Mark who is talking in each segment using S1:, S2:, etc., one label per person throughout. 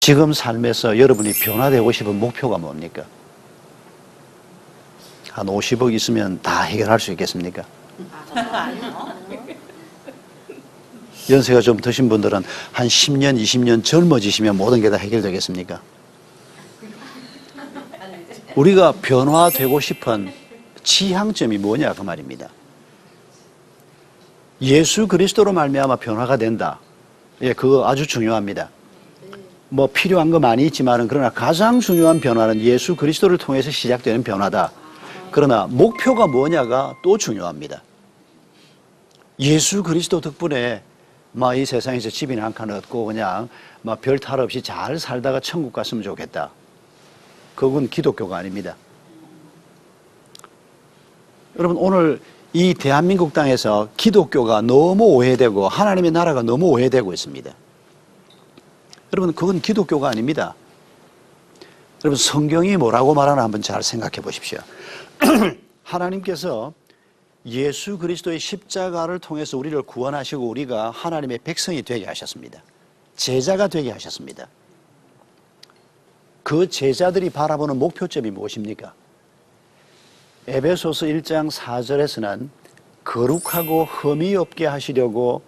S1: 지금 삶에서 여러분이 변화되고 싶은 목표가 뭡니까? 한 50억 있으면 다 해결할 수 있겠습니까? 연세가 좀 드신 분들은 한 10년, 20년 젊어지시면 모든 게 다 해결되겠습니까? 우리가 변화되고 싶은 지향점이 뭐냐 그 말입니다. 예수 그리스도로 말미암아 변화가 된다. 예, 그거 아주 중요합니다. 뭐 필요한 거 많이 있지만은 그러나 가장 중요한 변화는 예수 그리스도를 통해서 시작되는 변화다. 그러나 목표가 뭐냐가 또 중요합니다. 예수 그리스도 덕분에 막 이 세상에서 집이나 한 칸 얻고 그냥 막 별 탈 없이 잘 살다가 천국 갔으면 좋겠다. 그건 기독교가 아닙니다. 여러분 오늘 이 대한민국 땅에서 기독교가 너무 오해되고 하나님의 나라가 너무 오해되고 있습니다. 여러분 그건 기독교가 아닙니다. 여러분 성경이 뭐라고 말하나 한번 잘 생각해 보십시오. 하나님께서 예수 그리스도의 십자가를 통해서 우리를 구원하시고 우리가 하나님의 백성이 되게 하셨습니다. 제자가 되게 하셨습니다. 그 제자들이 바라보는 목표점이 무엇입니까? 에베소서 1장 4절에서는 거룩하고 흠이 없게 하시려고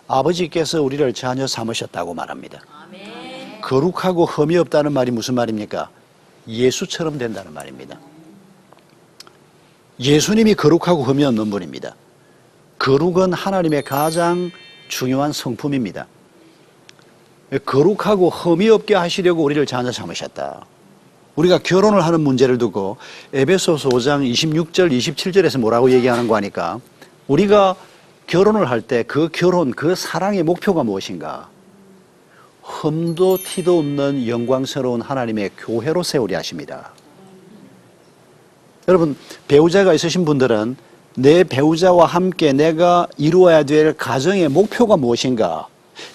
S1: 아버지께서 우리를 자녀 삼으셨다고 말합니다. 아멘. 거룩하고 흠이 없다는 말이 무슨 말입니까? 예수처럼 된다는 말입니다. 예수님이 거룩하고 흠이 없는 분입니다. 거룩은 하나님의 가장 중요한 성품입니다. 거룩하고 흠이 없게 하시려고 우리를 자녀 삼으셨다. 우리가 결혼을 하는 문제를 두고 에베소서 5장 26절 27절에서 뭐라고 얘기하는 거 하니까 우리가 결혼을 할 때 그 결혼, 그 사랑의 목표가 무엇인가? 흠도 티도 없는 영광스러운 하나님의 교회로 세우려 하십니다. 여러분 배우자가 있으신 분들은 내 배우자와 함께 내가 이루어야 될 가정의 목표가 무엇인가?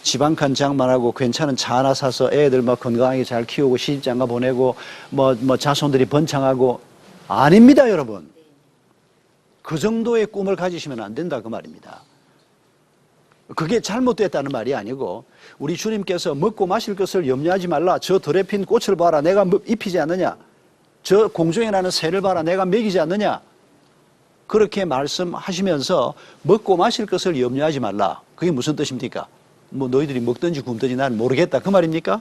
S1: 집 한 칸 장만하고 괜찮은 차 하나 사서 애들 막 건강하게 잘 키우고 시집장가 보내고 뭐 자손들이 번창하고 아닙니다 여러분. 그 정도의 꿈을 가지시면 안 된다 그 말입니다. 그게 잘못됐다는 말이 아니고 우리 주님께서 먹고 마실 것을 염려하지 말라. 저 들에 핀 꽃을 봐라. 내가 입히지 않느냐. 저 공중에 나는 새를 봐라. 내가 먹이지 않느냐. 그렇게 말씀하시면서 먹고 마실 것을 염려하지 말라. 그게 무슨 뜻입니까? 뭐 너희들이 먹든지 굶든지 난 모르겠다 그 말입니까?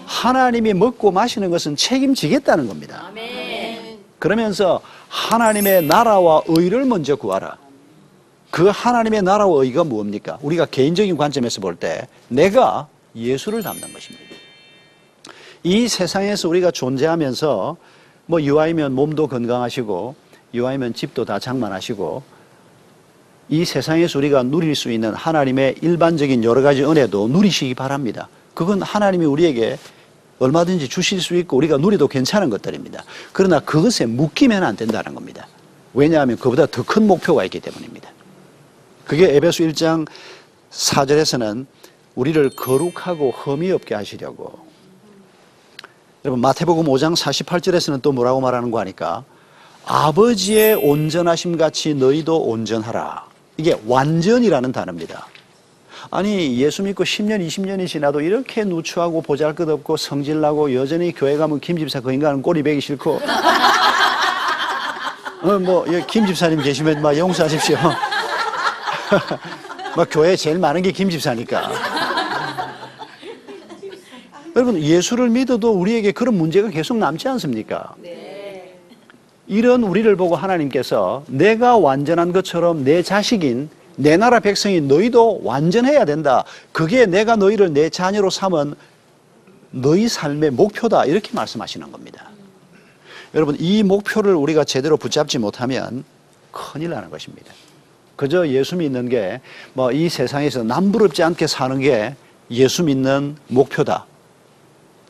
S1: 하나님이 먹고 마시는 것은 책임지겠다는 겁니다. 아멘. 그러면서 하나님의 나라와 의를 먼저 구하라. 그 하나님의 나라와 의가 뭡니까? 우리가 개인적인 관점에서 볼 때 내가 예수를 닮는 것입니다. 이 세상에서 우리가 존재하면서 뭐 이왕이면 몸도 건강하시고 이왕이면 집도 다 장만하시고 이 세상에서 우리가 누릴 수 있는 하나님의 일반적인 여러 가지 은혜도 누리시기 바랍니다. 그건 하나님이 우리에게 얼마든지 주실 수 있고 우리가 누리도 괜찮은 것들입니다. 그러나 그것에 묶이면 안 된다는 겁니다. 왜냐하면 그보다 더 큰 목표가 있기 때문입니다. 그게 에베소 1장 4절에서는 우리를 거룩하고 흠이 없게 하시려고. 여러분 마태복음 5장 48절에서는 또 뭐라고 말하는 거 하니까 아버지의 온전하심 같이 너희도 온전하라. 이게 완전이라는 단어입니다. 아니 예수 믿고 10년 20년이 지나도 이렇게 누추하고 보잘것없고 성질나고 여전히 교회 가면 김집사 그 인간은 꼬리 베기 싫고 뭐 김 집사님 계시면 막 용서하십시오. 막 교회에 제일 많은 게 김 집사니까. 여러분 예수를 믿어도 우리에게 그런 문제가 계속 남지 않습니까? 네. 이런 우리를 보고 하나님께서 내가 완전한 것처럼 내 자식인 내 나라 백성인 너희도 완전해야 된다. 그게 내가 너희를 내 자녀로 삼은 너희 삶의 목표다. 이렇게 말씀하시는 겁니다. 여러분 이 목표를 우리가 제대로 붙잡지 못하면 큰일 나는 것입니다. 그저 예수 믿는 게 뭐 이 세상에서 남부럽지 않게 사는 게 예수 믿는 목표다.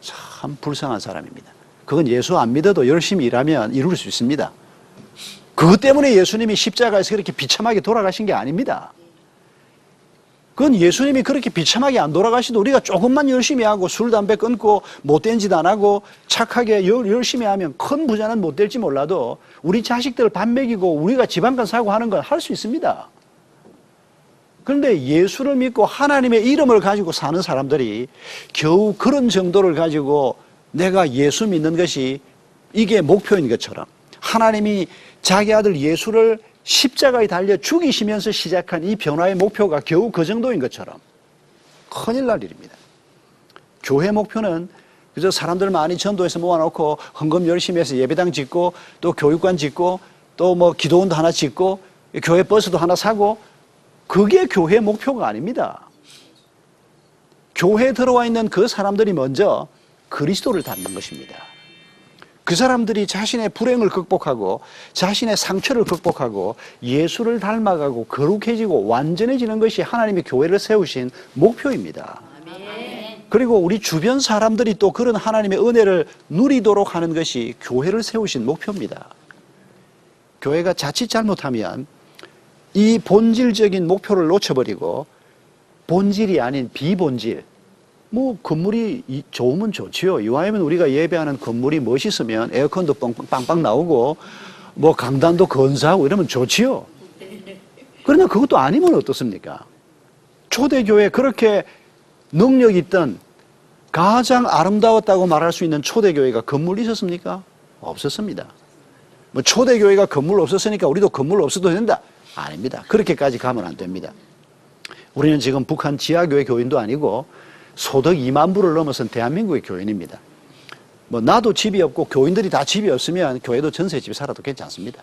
S1: 참 불쌍한 사람입니다. 그건 예수 안 믿어도 열심히 일하면 이룰 수 있습니다. 그것 때문에 예수님이 십자가에서 그렇게 비참하게 돌아가신 게 아닙니다. 그건 예수님이 그렇게 비참하게 안 돌아가시도 우리가 조금만 열심히 하고 술, 담배 끊고 못된 짓 안 하고 착하게 열심히 하면 큰 부자는 못 될지 몰라도 우리 자식들 밥 먹이고 우리가 집 한 칸 사고 하는 건 할 수 있습니다. 그런데 예수를 믿고 하나님의 이름을 가지고 사는 사람들이 겨우 그런 정도를 가지고 내가 예수 믿는 것이 이게 목표인 것처럼, 하나님이 자기 아들 예수를 십자가에 달려 죽이시면서 시작한 이 변화의 목표가 겨우 그 정도인 것처럼 큰일 날 일입니다. 교회 목표는 그저 사람들 많이 전도해서 모아놓고 헌금 열심히 해서 예배당 짓고 또 교육관 짓고 또 뭐 기도원도 하나 짓고 교회 버스도 하나 사고, 그게 교회 목표가 아닙니다. 교회에 들어와 있는 그 사람들이 먼저 그리스도를 닮는 것입니다. 그 사람들이 자신의 불행을 극복하고 자신의 상처를 극복하고 예수를 닮아가고 거룩해지고 완전해지는 것이 하나님이 교회를 세우신 목표입니다. 그리고 우리 주변 사람들이 또 그런 하나님의 은혜를 누리도록 하는 것이 교회를 세우신 목표입니다. 교회가 자칫 잘못하면 이 본질적인 목표를 놓쳐버리고 본질이 아닌 비본질, 뭐 건물이 좋으면 좋지요. 이왕이면 우리가 예배하는 건물이 멋있으면 에어컨도 빵빵 나오고 뭐 강단도 건사하고 이러면 좋지요. 그러나 그것도 아니면 어떻습니까? 초대교회 그렇게 능력 있던 가장 아름다웠다고 말할 수 있는 초대교회가 건물이 있었습니까? 없었습니다. 뭐 초대교회가 건물 없었으니까 우리도 건물 없어도 된다? 아닙니다. 그렇게까지 가면 안 됩니다. 우리는 지금 북한 지하교회 교인도 아니고 소득 2만 불을 넘어선 대한민국의 교인입니다. 뭐 나도 집이 없고 교인들이 다 집이 없으면 교회도 전셋집에 살아도 괜찮습니다.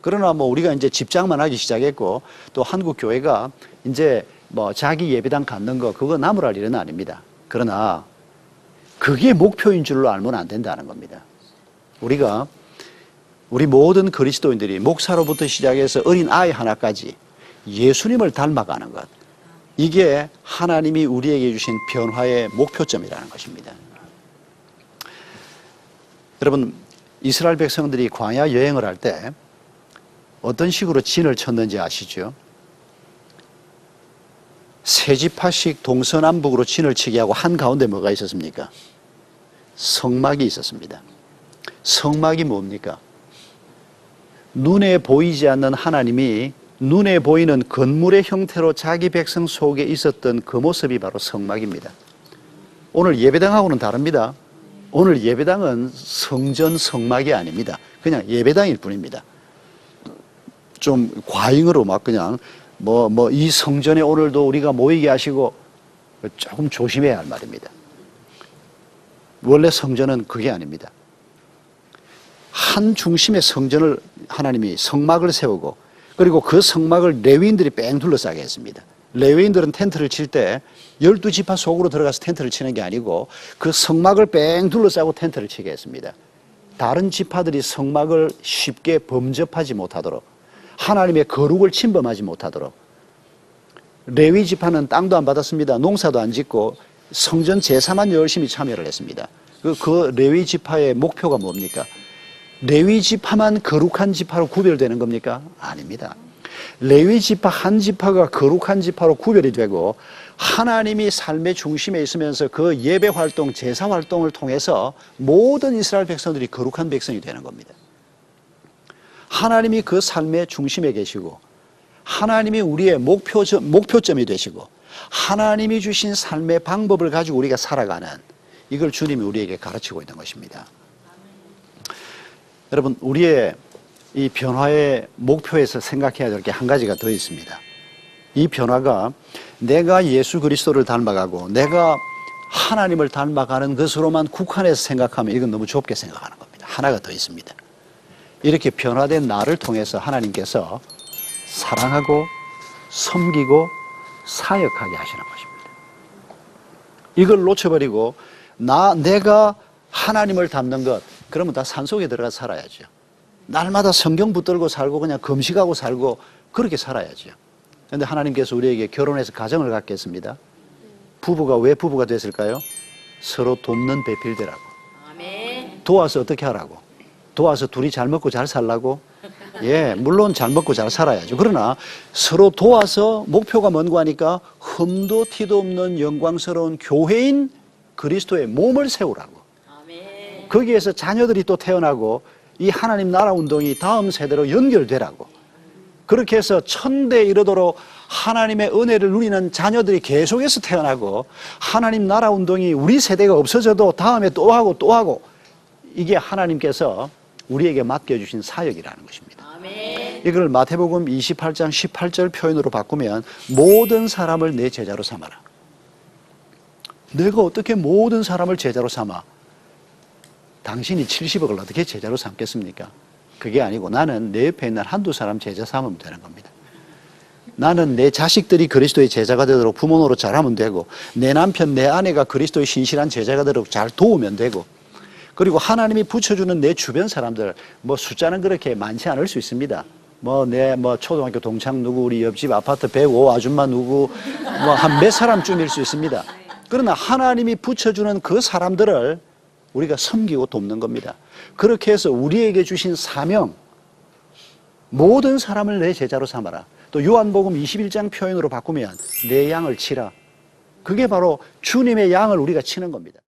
S1: 그러나 뭐 우리가 이제 집장만 하기 시작했고 또 한국 교회가 이제 뭐 자기 예배당 갖는 거 그거 나무랄 일은 아닙니다. 그러나 그게 목표인 줄로 알면 안 된다는 겁니다. 우리 모든 그리스도인들이 목사로부터 시작해서 어린 아이 하나까지 예수님을 닮아가는 것, 이게 하나님이 우리에게 주신 변화의 목표점이라는 것입니다. 여러분, 이스라엘 백성들이 광야 여행을 할 때 어떤 식으로 진을 쳤는지 아시죠? 세 지파씩 동서남북으로 진을 치게 하고 한가운데 뭐가 있었습니까? 성막이 있었습니다. 성막이 뭡니까? 눈에 보이지 않는 하나님이 눈에 보이는 건물의 형태로 자기 백성 속에 있었던 그 모습이 바로 성막입니다. 오늘 예배당하고는 다릅니다. 오늘 예배당은 성전 성막이 아닙니다. 그냥 예배당일 뿐입니다. 좀 과잉으로 막 그냥 이 성전에 오늘도 우리가 모이게 하시고, 조금 조심해야 할 말입니다. 원래 성전은 그게 아닙니다. 한 중심의 성전을 하나님이 성막을 세우고, 그리고 그 성막을 레위인들이 뺑 둘러싸게 했습니다. 레위인들은 텐트를 칠 때 12지파 속으로 들어가서 텐트를 치는 게 아니고 그 성막을 뺑 둘러싸고 텐트를 치게 했습니다. 다른 지파들이 성막을 쉽게 범접하지 못하도록, 하나님의 거룩을 침범하지 못하도록. 레위 지파는 땅도 안 받았습니다. 농사도 안 짓고 성전 제사만 열심히 참여를 했습니다. 그 레위 지파의 목표가 뭡니까? 레위 지파만 거룩한 지파로 구별되는 겁니까? 아닙니다. 레위 지파 한 지파가 거룩한 지파로 구별이 되고 하나님이 삶의 중심에 있으면서 그 예배 활동, 제사 활동을 통해서 모든 이스라엘 백성들이 거룩한 백성이 되는 겁니다. 하나님이 그 삶의 중심에 계시고 하나님이 우리의 목표점이 되시고 하나님이 주신 삶의 방법을 가지고 우리가 살아가는, 이걸 주님이 우리에게 가르치고 있는 것입니다. 여러분, 우리의 이 변화의 목표에서 생각해야 될 게 한 가지가 더 있습니다. 이 변화가 내가 예수 그리스도를 닮아가고 내가 하나님을 닮아가는 것으로만 국한해서 생각하면 이건 너무 좁게 생각하는 겁니다. 하나가 더 있습니다. 이렇게 변화된 나를 통해서 하나님께서 사랑하고 섬기고 사역하게 하시는 것입니다. 이걸 놓쳐버리고 내가 하나님을 닮는 것, 그러면 다 산속에 들어가서 살아야죠. 날마다 성경 붙들고 살고 그냥 금식하고 살고 그렇게 살아야죠. 그런데 하나님께서 우리에게 결혼해서 가정을 갖게 했습니다. 부부가 왜 부부가 됐을까요? 서로 돕는 배필되라고. 도와서 어떻게 하라고? 도와서 둘이 잘 먹고 잘 살라고? 예, 물론 잘 먹고 잘 살아야죠. 그러나 서로 도와서 목표가 뭔고 하니까 흠도 티도 없는 영광스러운 교회인 그리스도의 몸을 세우라고. 거기에서 자녀들이 또 태어나고 이 하나님 나라 운동이 다음 세대로 연결되라고. 그렇게 해서 천대에 이르도록 하나님의 은혜를 누리는 자녀들이 계속해서 태어나고 하나님 나라 운동이 우리 세대가 없어져도 다음에 또 하고 또 하고 이게 하나님께서 우리에게 맡겨주신 사역이라는 것입니다.
S2: 아멘.
S1: 이걸 마태복음 28장 18절 표현으로 바꾸면 모든 사람을 내 제자로 삼아라. 내가 어떻게 모든 사람을 제자로 삼아? 당신이 70억을 어떻게 제자로 삼겠습니까? 그게 아니고 나는 내 옆에 있는 한두 사람 제자 삼으면 되는 겁니다. 나는 내 자식들이 그리스도의 제자가 되도록 부모 노릇 잘하면 되고 내 남편, 내 아내가 그리스도의 신실한 제자가 되도록 잘 도우면 되고 그리고 하나님이 붙여주는 내 주변 사람들 뭐 숫자는 그렇게 많지 않을 수 있습니다. 내 초등학교 동창 누구 우리 옆집 아파트 105 아줌마 누구 한 몇 사람쯤일 수 있습니다. 그러나 하나님이 붙여주는 그 사람들을 우리가 섬기고 돕는 겁니다. 그렇게 해서 우리에게 주신 사명 모든 사람을 내 제자로 삼아라. 또 요한복음 21장 표현으로 바꾸면 내 양을 치라. 그게 바로 주님의 양을 우리가 치는 겁니다.